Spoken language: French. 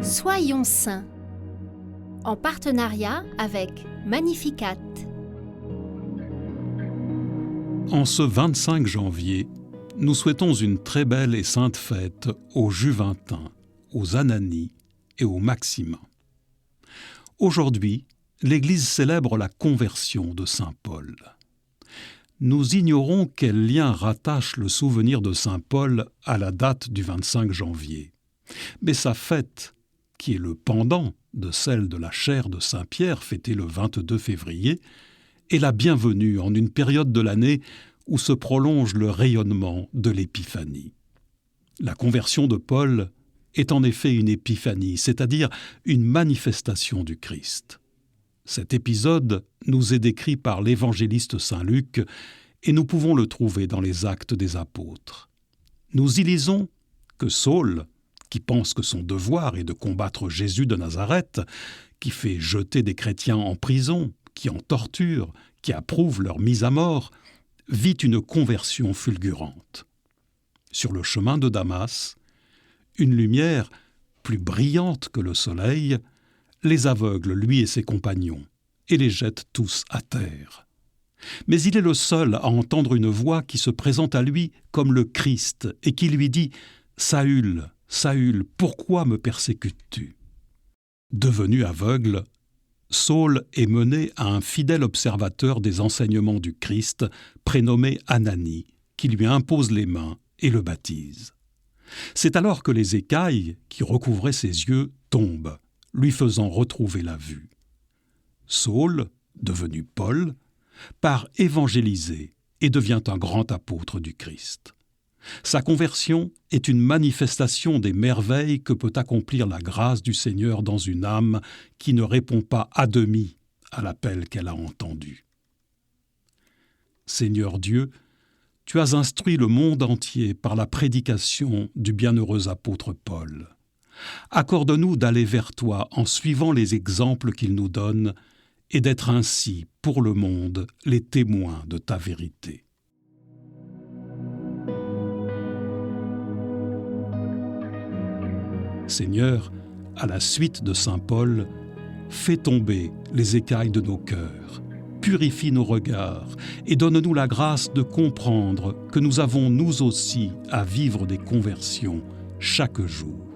Soyons saints, en partenariat avec Magnificat. En ce 25 janvier, nous souhaitons une très belle et sainte fête aux Juventins, aux Ananies et aux Maximains. Aujourd'hui, l'Église célèbre la conversion de saint Paul. Nous ignorons quel lien rattache le souvenir de saint Paul à la date du 25 janvier. Mais sa fête, qui est le pendant de celle de la chaire de saint Pierre fêtée le 22 février, est la bienvenue en une période de l'année où se prolonge le rayonnement de l'épiphanie. La conversion de Paul est en effet une épiphanie, c'est-à-dire une manifestation du Christ. Cet épisode nous est décrit par l'évangéliste saint Luc et nous pouvons le trouver dans les Actes des Apôtres. Nous y lisons que Saul, qui pense que son devoir est de combattre Jésus de Nazareth, qui fait jeter des chrétiens en prison, qui en torture, qui approuve leur mise à mort, vit une conversion fulgurante. Sur le chemin de Damas, une lumière, plus brillante que le soleil, les aveugle, lui et ses compagnons, et les jette tous à terre. Mais il est le seul à entendre une voix qui se présente à lui comme le Christ et qui lui dit « Saül, Saül, pourquoi me persécutes-tu » Devenu aveugle, Saul est mené à un fidèle observateur des enseignements du Christ, prénommé Ananie, qui lui impose les mains et le baptise. C'est alors que les écailles qui recouvraient ses yeux tombent, lui faisant retrouver la vue. Saul, devenu Paul, part évangéliser et devient un grand apôtre du Christ. Sa conversion est une manifestation des merveilles que peut accomplir la grâce du Seigneur dans une âme qui ne répond pas à demi à l'appel qu'elle a entendu. Seigneur Dieu, tu as instruit le monde entier par la prédication du bienheureux apôtre Paul. Accorde-nous d'aller vers toi en suivant les exemples qu'il nous donne et d'être ainsi, pour le monde, les témoins de ta vérité. Seigneur, à la suite de saint Paul, fais tomber les écailles de nos cœurs, purifie nos regards et donne-nous la grâce de comprendre que nous avons nous aussi à vivre des conversions chaque jour.